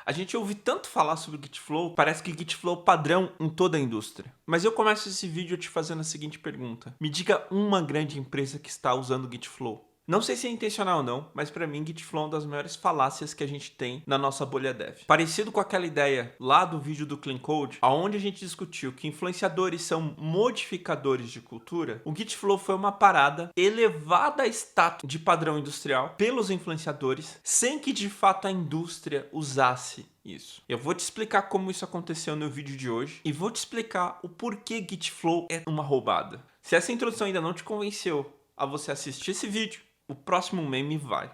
A gente ouve tanto falar sobre o Git Flow, parece que Git Flow é o padrão em toda a indústria. Mas eu começo esse vídeo te fazendo a seguinte pergunta. Me diga uma grande empresa que está usando o Git Flow. Não sei se é intencional ou não, mas para mim Git Flow é uma das maiores falácias que a gente tem na nossa bolha dev. Parecido com aquela ideia lá do vídeo do Clean Code, onde a gente discutiu que influenciadores são modificadores de cultura, o Git Flow foi uma parada elevada a status de padrão industrial pelos influenciadores, sem que de fato a indústria usasse isso. Eu vou te explicar como isso aconteceu no vídeo de hoje e vou te explicar o porquê Git Flow é uma roubada. Se essa introdução ainda não te convenceu a você assistir esse vídeo, o próximo meme vai.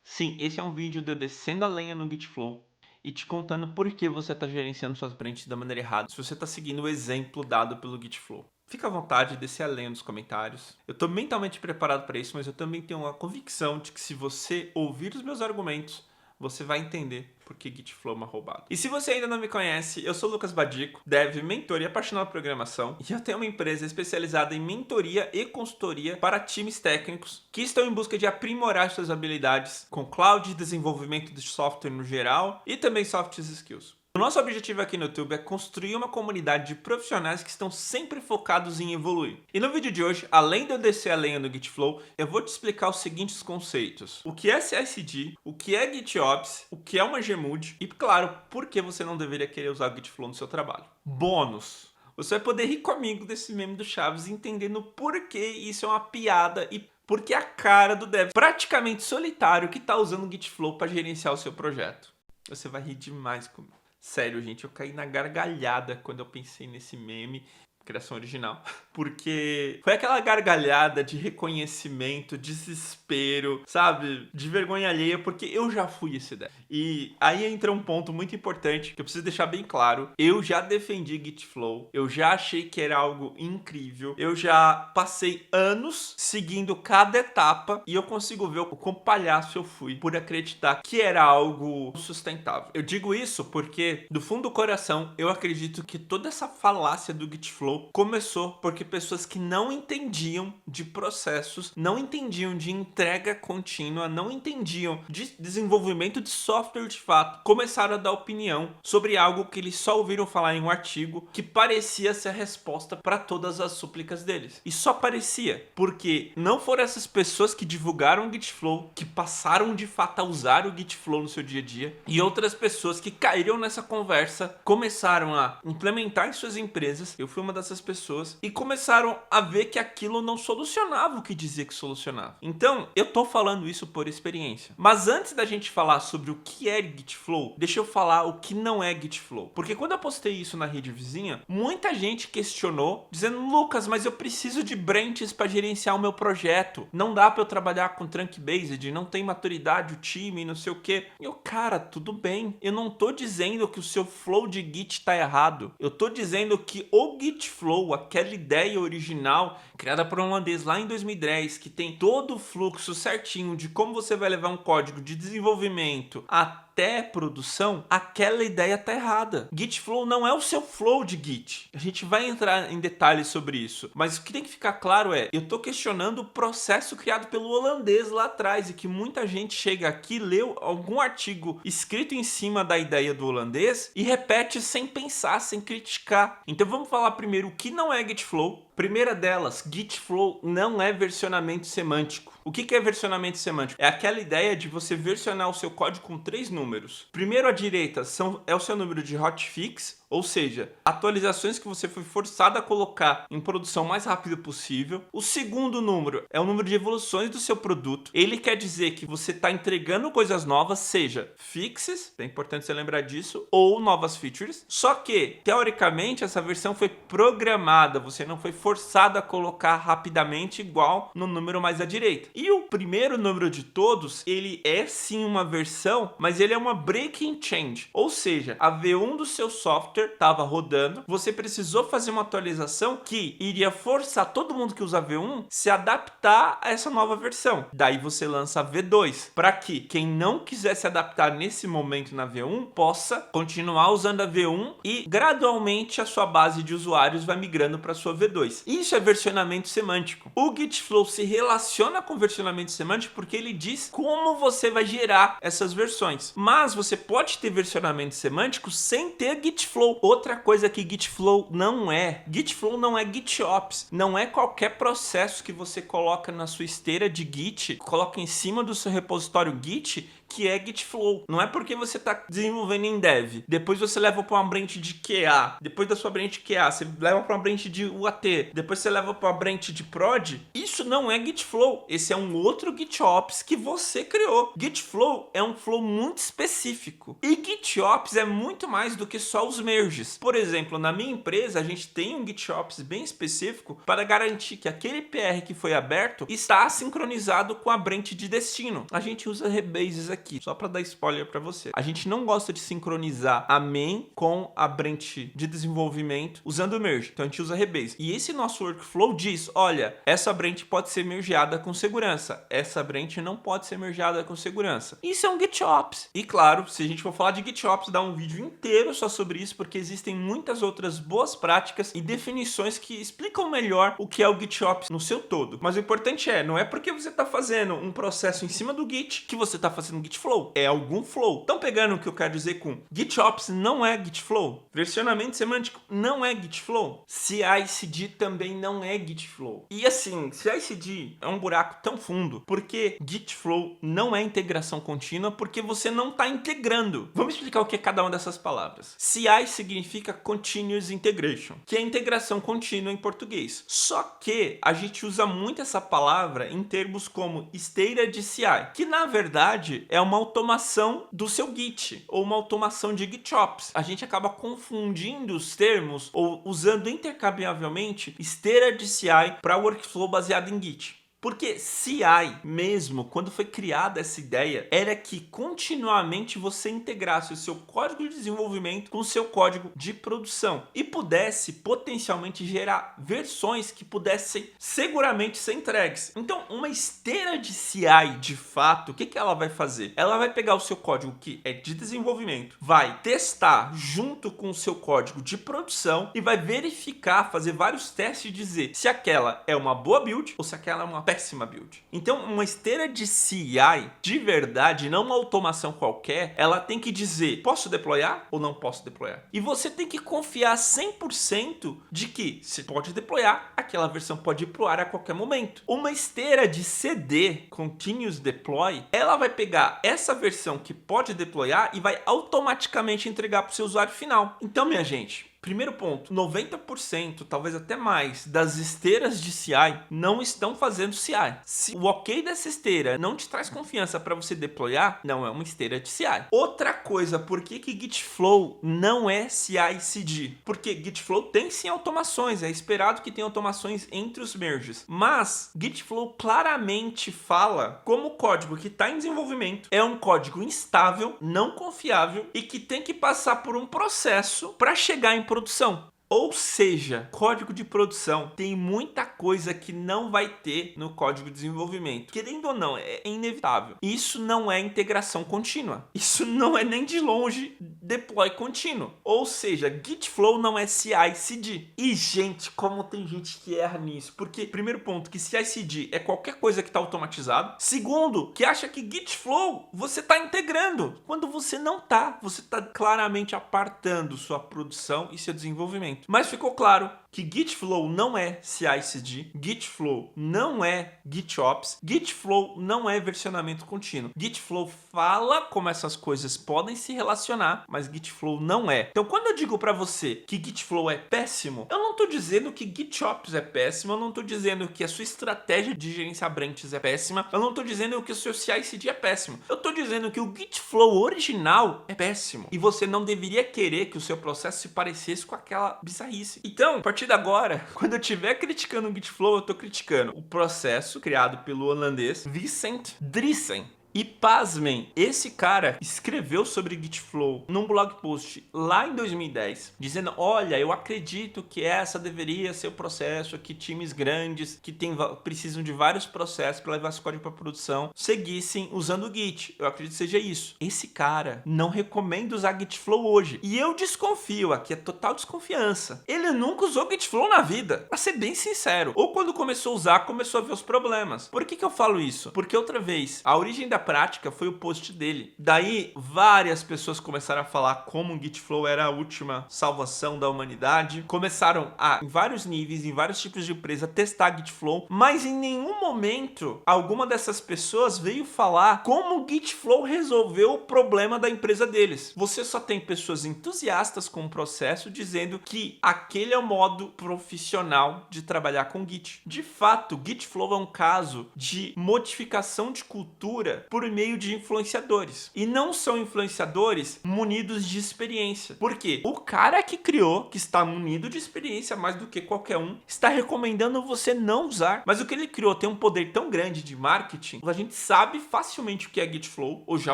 Sim, esse é um vídeo de eu descendo a lenha no Git Flow e te contando por que você está gerenciando suas branches da maneira errada, se você está seguindo o exemplo dado pelo Git Flow. Fica à vontade de descer a lenha nos comentários. Eu estou mentalmente preparado para isso, mas eu também tenho uma convicção de que se você ouvir os meus argumentos, você vai entender por que Git Flow é uma roubada. E se você ainda não me conhece, eu sou o Lucas Badico, dev, mentor e apaixonado por programação. E eu tenho uma empresa especializada em mentoria e consultoria para times técnicos que estão em busca de aprimorar suas habilidades com cloud, desenvolvimento de software no geral e também soft skills. O nosso objetivo aqui no YouTube é construir uma comunidade de profissionais que estão sempre focados em evoluir. E no vídeo de hoje, além de eu descer a lenha no Git Flow, eu vou te explicar os seguintes conceitos. O que é CI/CD, o que é GitOps, o que é uma Gmood e, claro, por que você não deveria querer usar o Git Flow no seu trabalho. Bônus! Você vai poder rir comigo desse meme do Chaves entendendo por que isso é uma piada e porque é a cara do dev praticamente solitário que está usando o Git Flow para gerenciar o seu projeto. Você vai rir demais comigo. Sério, gente, eu caí na gargalhada quando eu pensei nesse meme, criação original, porque foi aquela gargalhada de reconhecimento, desespero, sabe, de vergonha alheia, porque eu já fui esse dev. E aí entra um ponto muito importante que eu preciso deixar bem claro. Eu já defendi Git Flow, eu já achei que era algo incrível, eu já passei anos seguindo cada etapa e eu consigo ver o quão palhaço eu fui por acreditar que era algo sustentável. Eu digo isso porque, do fundo do coração, eu acredito que toda essa falácia do Git Flow começou porque pessoas que não entendiam de processos, não entendiam de entrega contínua, não entendiam de desenvolvimento de software de fato, começaram a dar opinião sobre algo que eles só ouviram falar em um artigo que parecia ser a resposta para todas as súplicas deles. E só parecia, porque não foram essas pessoas que divulgaram o Git Flow, que passaram de fato a usar o Git Flow no seu dia a dia, e outras pessoas que caíram nessa conversa, começaram a implementar em suas empresas. Eu fui uma dessas pessoas e começaram a ver que aquilo não solucionava o que dizia que solucionava. Então, eu tô falando isso por experiência. Mas antes da gente falar sobre o que é Git Flow, deixa eu falar o que não é Git Flow. Porque quando eu postei isso na rede vizinha, muita gente questionou, dizendo: Lucas, mas eu preciso de branches para gerenciar o meu projeto. Não dá para eu trabalhar com trunk-based, não tem maturidade o time, não sei o que. E eu, cara, tudo bem. Eu não tô dizendo que o seu flow de Git tá errado. Eu tô dizendo que o Git Flow, aquela ideia original criada por um holandês lá em 2010, que tem todo o fluxo certinho de como você vai levar um código de desenvolvimento até produção, aquela ideia tá errada. Git Flow não é o seu flow de Git. A gente vai entrar em detalhes sobre isso, mas o que tem que ficar claro é, eu tô questionando o processo criado pelo holandês lá atrás e que muita gente chega aqui, leu algum artigo escrito em cima da ideia do holandês e repete sem pensar, sem criticar. Então vamos falar primeiro o que não é Git Flow. Primeira delas, Git Flow não é versionamento semântico. O que é versionamento semântico? É aquela ideia de você versionar o seu código com 3 números. Primeiro à direita é o seu número de hotfix, ou seja, atualizações que você foi forçado a colocar em produção o mais rápido possível. O segundo número é o número de evoluções do seu produto. Ele quer dizer que você está entregando coisas novas, seja fixes, é importante você lembrar disso, ou novas features. Só que, teoricamente, essa versão foi programada, você não foi forçado a colocar rapidamente igual no número mais à direita. E o primeiro número de todos, ele é sim uma versão, mas ele é uma breaking change, ou seja, a V1 do seu software software estava rodando, você precisou fazer uma atualização que iria forçar todo mundo que usa V1 se adaptar a essa nova versão. Daí você lança a V2, para que quem não quiser se adaptar nesse momento na V1 possa continuar usando a V1 e gradualmente a sua base de usuários vai migrando para a sua V2. Isso é versionamento semântico. O Git Flow se relaciona com versionamento semântico porque ele diz como você vai gerar essas versões. Mas você pode ter versionamento semântico sem ter Git Flow. Outra coisa que Git Flow não é. Git Flow não é GitOps. Não é qualquer processo que você coloca na sua esteira de Git, coloca em cima do seu repositório Git, que é Git Flow. Não é porque você está desenvolvendo em dev, depois você leva para uma branch de QA, depois da sua branch de QA, você leva para uma branch de UAT, depois você leva para uma branch de prod. Isso não é Git Flow. Esse é um outro GitOps que você criou. Git Flow é um flow muito específico. E GitOps é muito mais do que só os merges. Por exemplo, na minha empresa, a gente tem um GitOps bem específico para garantir que aquele PR que foi aberto está sincronizado com a branch de destino. A gente usa rebases aqui, só para dar spoiler para você. A gente não gosta de sincronizar a main com a branch de desenvolvimento usando o merge. Então a gente usa rebase. E esse nosso workflow diz, olha, essa branch pode ser mergeada com segurança. Essa branch não pode ser mergeada com segurança. Isso é um GitOps. E claro, se a gente for falar de GitOps, dá um vídeo inteiro só sobre isso, porque existem muitas outras boas práticas e definições que explicam melhor o que é o GitOps no seu todo. Mas o importante não é porque você está fazendo um processo em cima do Git que você está fazendo Git Flow. É algum flow. Estão pegando o que eu quero dizer com GitOps não é Git Flow? Versionamento semântico não é Git Flow? CI/CD também não é Git Flow. E assim, CI/CD é um buraco tão fundo porque Git Flow não é integração contínua porque você não está integrando. Vamos explicar o que é cada uma dessas palavras. CI significa Continuous Integration, que é integração contínua em português. Só que a gente usa muito essa palavra em termos como esteira de CI, que na verdade é uma automação do seu Git ou uma automação de GitOps. A gente acaba confundindo os termos ou usando intercambiavelmente esteira de CI para workflow baseado em Git. Porque CI mesmo, quando foi criada essa ideia, era que continuamente você integrasse o seu código de desenvolvimento com o seu código de produção e pudesse potencialmente gerar versões que pudessem seguramente ser entregues. Então, uma esteira de CI, de fato, o que ela vai fazer? Ela vai pegar o seu código que é de desenvolvimento, vai testar junto com o seu código de produção e vai verificar, fazer vários testes e dizer se aquela é uma boa build ou se aquela é uma péssima build. Então, uma esteira de CI, de verdade, não uma automação qualquer, ela tem que dizer, posso deployar ou não posso deployar? E você tem que confiar 100% de que se pode deployar, aquela versão pode ir pro ar a qualquer momento. Uma esteira de CD, Continuous Deploy, ela vai pegar essa versão que pode deployar e vai automaticamente entregar para o seu usuário final. Então, minha gente, primeiro ponto, 90%, talvez até mais, das esteiras de CI não estão fazendo CI. Se o ok dessa esteira não te traz confiança para você deployar, não é uma esteira de CI. Outra coisa, por que Git Flow não é CI/CD? Porque Git Flow tem sim automações, é esperado que tenha automações entre os merges. Mas Git Flow claramente fala como o código que está em desenvolvimento é um código instável, não confiável e que tem que passar por um processo para chegar em produção. Ou seja, código de produção tem muita coisa que não vai ter no código de desenvolvimento. Querendo ou não, é inevitável. Isso não é integração contínua. Isso não é nem de longe deploy contínuo. Ou seja, Git Flow não é CI/CD. E, gente, como tem gente que erra nisso. Porque, primeiro ponto, que CI/CD é qualquer coisa que está automatizado. Segundo, que acha que Git Flow você está integrando. Quando você não está, você está claramente apartando sua produção e seu desenvolvimento. Mas ficou claro que Git Flow não é CI/CD, Git Flow não é GitOps, Git Flow não é versionamento contínuo. Git Flow fala como essas coisas podem se relacionar, mas Git Flow não é. Então, quando eu digo para você que Git Flow é péssimo, eu não estou dizendo que GitOps é péssimo, eu não estou dizendo que a sua estratégia de gerenciar branches é péssima, eu não estou dizendo que o seu CI/CD é péssimo. Eu estou dizendo que o Git Flow original é péssimo e você não deveria querer que o seu processo se parecesse com aquela bizarrice. Então, a partir de agora, quando eu estiver criticando o Git Flow, eu estou criticando o processo criado pelo holandês Vicent Driessen. E pasmem, esse cara escreveu sobre Gitflow num blog post lá em 2010, dizendo: olha, eu acredito que essa deveria ser o processo, que times grandes que precisam de vários processos para levar esse código para produção seguissem usando o Git. Eu acredito que seja isso. Esse cara não recomenda usar Gitflow hoje. E eu desconfio, aqui é total desconfiança. Ele nunca usou Gitflow na vida, pra ser bem sincero. Ou quando começou a usar, começou a ver os problemas. Por que eu falo isso? Porque outra vez, a origem da prática foi o post dele. Daí, várias pessoas começaram a falar como o Gitflow era a última salvação da humanidade. Começaram a, em vários níveis, em vários tipos de empresa, testar Gitflow. Mas em nenhum momento, alguma dessas pessoas veio falar como o Gitflow resolveu o problema da empresa deles. Você só tem pessoas entusiastas com o processo dizendo que aquele é o modo profissional de trabalhar com Git. De fato, Gitflow é um caso de modificação de cultura por meio de influenciadores. E não são influenciadores munidos de experiência. Por quê? O cara que criou, que está munido de experiência mais do que qualquer um, está recomendando você não usar. Mas o que ele criou tem um poder tão grande de marketing, a gente sabe facilmente o que é Gitflow, ou já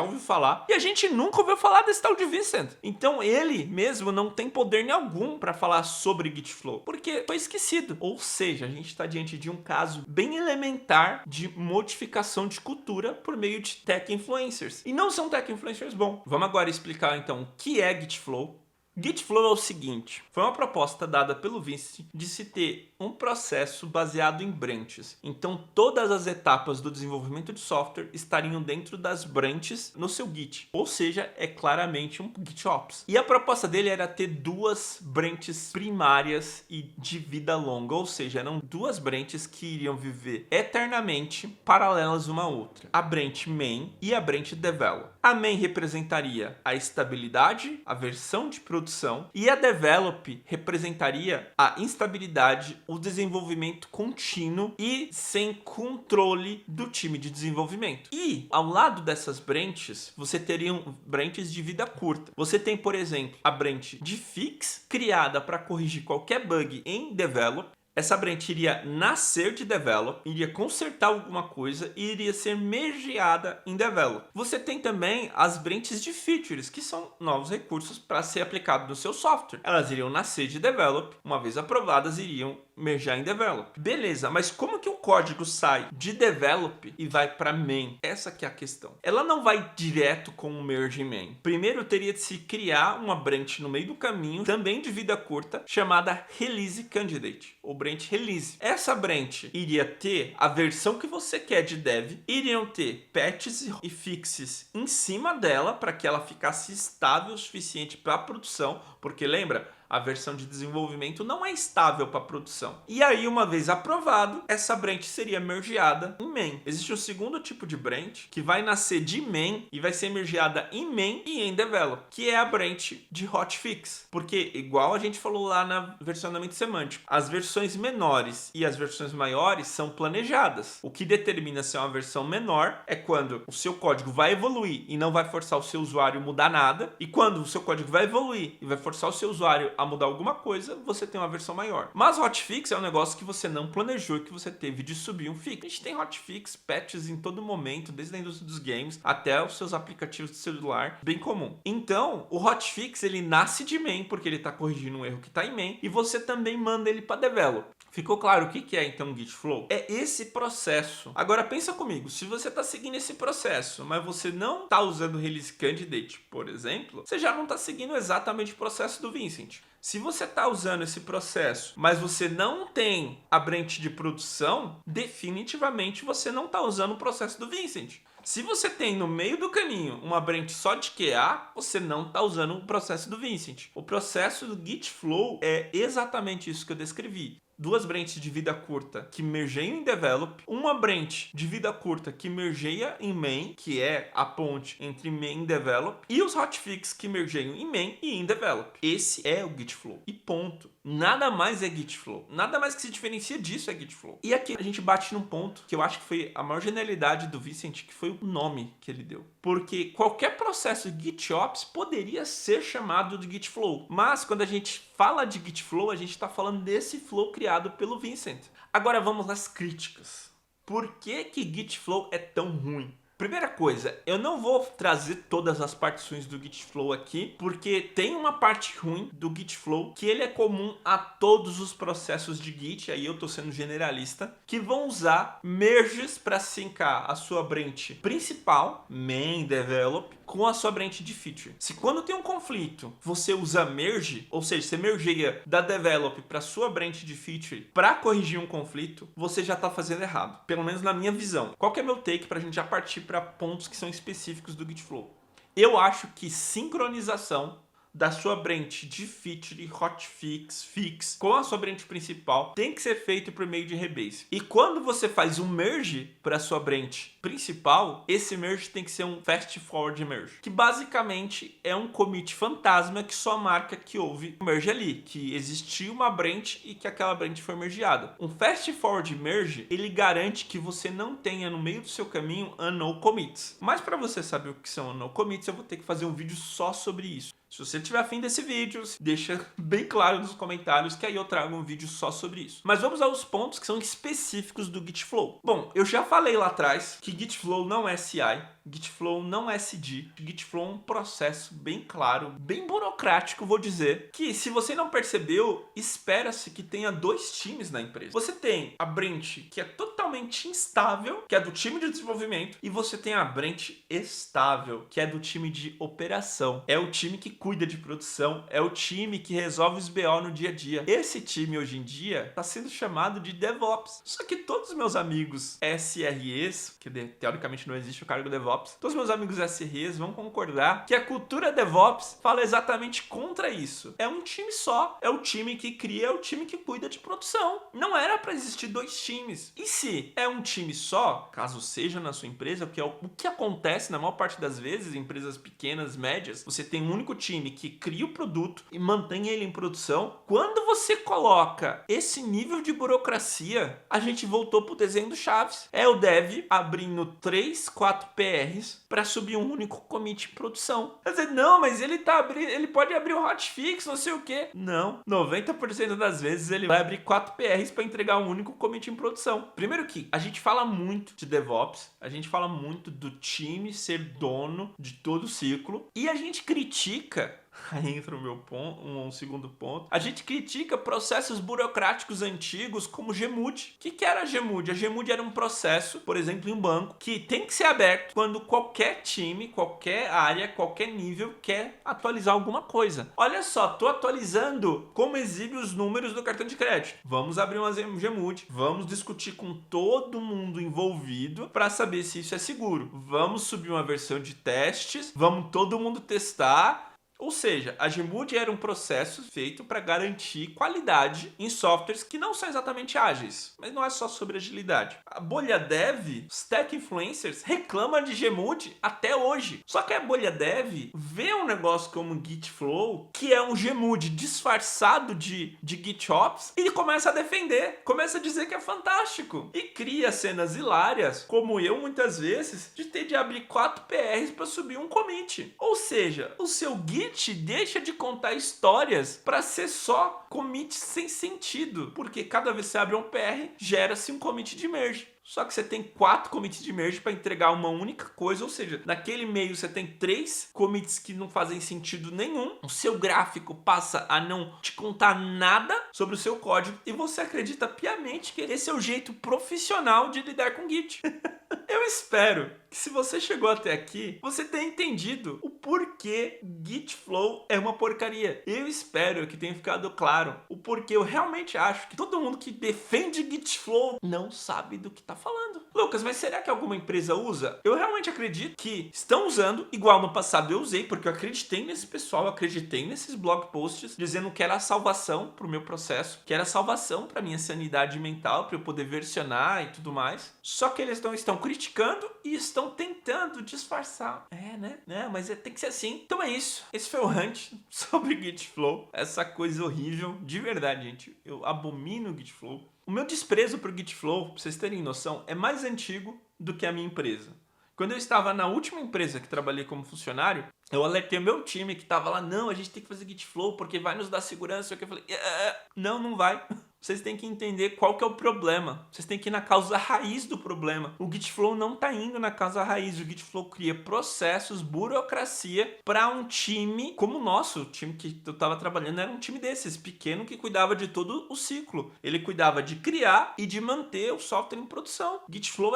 ouviu falar, e a gente nunca ouviu falar desse tal de Vincent. Então ele mesmo não tem poder nenhum para falar sobre Gitflow, porque foi esquecido. Ou seja, a gente está diante de um caso bem elementar de modificação de cultura por meio de tech influencers. E não são tech influencers bons. Vamos agora explicar então o que é Gitflow. Gitflow é o seguinte: foi uma proposta dada pelo Vincent de se ter um processo baseado em branches. Então todas as etapas do desenvolvimento de software estariam dentro das branches no seu Git. Ou seja, é claramente um GitOps. E a proposta dele era ter duas branches primárias e de vida longa. Ou seja, eram duas branches que iriam viver eternamente paralelas uma à outra. A branch main e a branch develop. A main representaria a estabilidade, a versão de produção, e a develop representaria a instabilidade, o desenvolvimento contínuo e sem controle do time de desenvolvimento. E ao lado dessas branches, você teria branches de vida curta. Você tem, por exemplo, a branch de fix, criada para corrigir qualquer bug em develop. Essa branch iria nascer de develop, iria consertar alguma coisa e iria ser mergeada em develop. Você tem também as branches de features, que são novos recursos para ser aplicado no seu software. Elas iriam nascer de develop, uma vez aprovadas, iriam mergear em develop. Beleza, mas como que o código sai de develop e vai para main? Essa que é a questão. Ela não vai direto com o merge em main. Primeiro teria de se criar uma branch no meio do caminho, também de vida curta, chamada release candidate, ou branch release. Essa branch iria ter a versão que você quer de dev, iriam ter patches e fixes em cima dela para que ela ficasse estável o suficiente para a produção, porque lembra, a versão de desenvolvimento não é estável para produção. E aí, uma vez aprovado, essa branch seria mergeada em main. Existe um segundo tipo de branch que vai nascer de main e vai ser mergeada em main e em develop, que é a branch de hotfix. Porque, igual a gente falou lá na versionamento semântico, as versões menores e as versões maiores são planejadas. O que determina se é uma versão menor é quando o seu código vai evoluir e não vai forçar o seu usuário a mudar nada, e quando o seu código vai evoluir e vai forçar o seu usuário a mudar alguma coisa, você tem uma versão maior. Mas hotfix é um negócio que você não planejou, que você teve de subir um fix. A gente tem hotfix, patches em todo momento, desde a indústria dos games até os seus aplicativos de celular, bem comum. Então, o hotfix, ele nasce de main, porque ele está corrigindo um erro que está em main, e você também manda ele para develop. Ficou claro o que é então o Gitflow? É esse processo. Agora pensa comigo, se você está seguindo esse processo, mas você não está usando o Release Candidate, por exemplo, você já não está seguindo exatamente o processo do Vincent. Se você está usando esse processo, mas você não tem a branch de produção, definitivamente você não está usando o processo do Vincent. Se você tem no meio do caminho uma branch só de QA, você não está usando o processo do Vincent. O processo do Gitflow é exatamente isso que eu descrevi. Duas branches de vida curta que mergeiam em develop, uma branch de vida curta que mergeia em main, que é a ponte entre main e develop, e os hotfix que mergeiam em main e em develop. Esse é o Gitflow. E ponto. Nada mais é Gitflow. Nada mais que se diferencia disso é Gitflow. E aqui a gente bate num ponto que eu acho que foi a maior genialidade do Vincent, que foi o nome que ele deu. Porque qualquer processo GitOps poderia ser chamado de Gitflow. Mas quando a gente fala de Gitflow, a gente está falando desse flow criado pelo Vincent. Agora vamos às críticas. Por que Gitflow é tão ruim? Primeira coisa, eu não vou trazer todas as partições do Git Flow aqui, porque tem uma parte ruim do Git Flow que ele é comum a todos os processos de Git, aí eu tô sendo generalista, que vão usar merges para sincar a sua branch principal, main, develop, com a sua branch de feature. Se quando tem um conflito, você usa merge, ou seja, você mergeia da develop para sua branch de feature para corrigir um conflito, você já está fazendo errado. Pelo menos na minha visão. Qual que é meu take para a gente já partir para pontos que são específicos do Git Flow? Eu acho que sincronização da sua branch de feature, hotfix, fix com a sua branch principal tem que ser feito por meio de rebase. E quando você faz um merge para a sua branch principal, esse merge tem que ser um fast forward merge, que basicamente é um commit fantasma que só marca que houve um merge ali, que existiu uma branch e que aquela branch foi mergeada. Um fast forward merge, ele garante que você não tenha no meio do seu caminho unknown commits. Mas para você saber o que são unknown commits, eu vou ter que fazer um vídeo só sobre isso. Se você tiver afim desse vídeo, deixa bem claro nos comentários que aí eu trago um vídeo só sobre isso. Mas vamos aos pontos que são específicos do Git Flow. Bom, eu já falei lá atrás que Git Flow não é CI, Git Flow não é CD, Git Flow é um processo bem claro, bem burocrático, vou dizer, que se você não percebeu, espera-se que tenha dois times na empresa. Você tem a branch que é totalmente instável, que é do time de desenvolvimento, e você tem a branch estável, que é do time de operação. É o time que cuida de produção, é o time que resolve os BO no dia a dia. Esse time hoje em dia está sendo chamado de DevOps. Só que todos os meus amigos SREs, que teoricamente não existe o cargo DevOps, todos os meus amigos SREs vão concordar que a cultura DevOps fala exatamente contra isso. É um time só, é o time que cria, é o time que cuida de produção. Não era para existir dois times. E se é um time só, caso seja na sua empresa, porque é o que acontece na maior parte das vezes em empresas pequenas, médias, você tem um único time que cria o produto e mantém ele em produção. Quando você coloca esse nível de burocracia, a gente voltou pro desenho do Chaves. É o dev abrindo 3, 4 PRs para subir um único commit em produção. Quer dizer, não, mas ele pode abrir o hotfix, não sei o que. Não, 90% das vezes ele vai abrir 4 PRs para entregar um único commit em produção. Primeiro que a gente fala muito de DevOps, a gente fala muito do time ser dono de todo o ciclo e a gente critica. Aí entra o meu ponto, um segundo ponto. A gente critica processos burocráticos antigos como Gmood. O que era Gmood? A Gmood era um processo, por exemplo, em um banco, que tem que ser aberto quando qualquer time, qualquer área, qualquer nível quer atualizar alguma coisa. Olha só, tô atualizando como exibe os números do cartão de crédito. Vamos abrir uma Gmood, vamos discutir com todo mundo envolvido para saber se isso é seguro. Vamos subir uma versão de testes, vamos todo mundo testar. Ou seja, a Gmood era um processo feito para garantir qualidade em softwares que não são exatamente ágeis, mas não é só sobre agilidade. A bolha dev, os tech influencers, reclamam de Gmood até hoje. Só que a bolha dev vê um negócio como Git Flow, que é um Gmood disfarçado de GitOps, e começa a defender, começa a dizer que é fantástico. E cria cenas hilárias, como eu muitas vezes, de ter de abrir 4 PRs para subir um commit. Ou seja, o seu Git deixa de contar histórias para ser só commit sem sentido, porque cada vez que você abre um PR, gera-se um commit de merge. Só que você tem 4 commits de merge para entregar uma única coisa, ou seja, naquele meio você tem 3 commits que não fazem sentido nenhum. O seu gráfico passa a não te contar nada sobre o seu código e você acredita piamente que esse é o jeito profissional de lidar com Git. Eu espero que se você chegou até aqui, você tenha entendido o porquê Git Flow é uma porcaria. Eu espero que tenha ficado claro o porquê eu realmente acho que todo mundo que defende Git Flow não sabe do que está falando. Lucas, mas será que alguma empresa usa? Eu realmente acredito que estão usando, igual no passado eu usei, porque eu acreditei nesse pessoal, eu acreditei nesses blog posts, dizendo que era a salvação para o meu processo, que era a salvação para minha sanidade mental, para eu poder versionar e tudo mais. Só que eles não estão criticando e estão tentando disfarçar. Mas tem que ser assim. Então é isso. Esse foi o rant sobre Git Flow. Essa coisa horrível. De verdade, gente. Eu abomino o Git Flow. O meu desprezo pro Git Flow, pra vocês terem noção, é mais antigo do que a minha empresa. Quando eu estava na última empresa que trabalhei como funcionário, eu alertei o meu time que estava lá, não, a gente tem que fazer Git Flow porque vai nos dar segurança. Eu falei, não vai. Vocês têm que entender qual que é o problema. Vocês têm que ir na causa raiz do problema. O Gitflow não está indo na causa raiz. O Gitflow cria processos, burocracia para um time como o nosso. O time que eu estava trabalhando era um time desses, pequeno, que cuidava de todo o ciclo. Ele cuidava de criar e de manter o software em produção. O Gitflow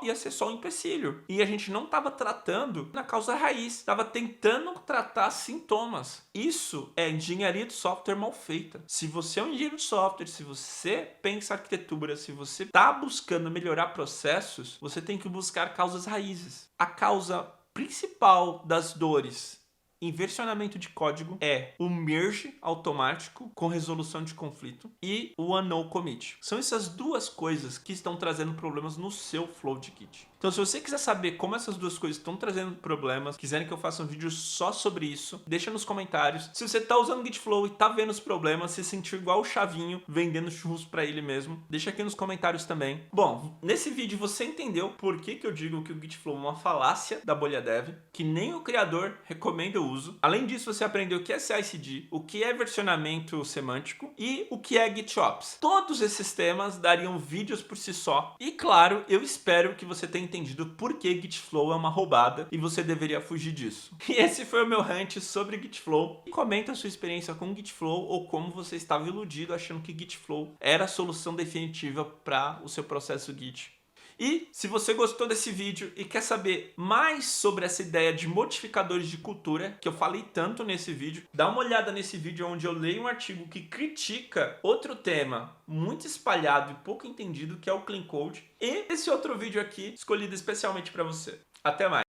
ia ser só um empecilho. E a gente não estava tratando na causa raiz. Estava tentando tratar sintomas. Isso é engenharia de software mal feita. Se você é um engenheiro de software, se você pensa arquitetura, se você está buscando melhorar processos, você tem que buscar causas raízes. A causa principal das dores em versionamento de código é o merge automático com resolução de conflito e o unknown commit. São essas duas coisas que estão trazendo problemas no seu flow de Git. Então, se você quiser saber como essas duas coisas estão trazendo problemas, quiserem que eu faça um vídeo só sobre isso, deixa nos comentários. Se você está usando o Gitflow e está vendo os problemas, se sentir igual o Chavinho vendendo churros para ele mesmo, deixa aqui nos comentários também. Bom, nesse vídeo você entendeu por que eu digo que o Gitflow é uma falácia da bolha dev, que nem o criador recomenda o uso. Além disso, você aprendeu o que é CI/CD, o que é versionamento semântico e o que é GitOps. Todos esses temas dariam vídeos por si só. E claro, eu espero que você tenha entendido por que Gitflow é uma roubada e você deveria fugir disso. E esse foi o meu rant sobre Gitflow. Comenta a sua experiência com Gitflow ou como você estava iludido achando que Gitflow era a solução definitiva para o seu processo Git. E se você gostou desse vídeo e quer saber mais sobre essa ideia de modificadores de cultura, que eu falei tanto nesse vídeo, dá uma olhada nesse vídeo onde eu leio um artigo que critica outro tema muito espalhado e pouco entendido, que é o Clean Code, e esse outro vídeo aqui escolhido especialmente para você. Até mais!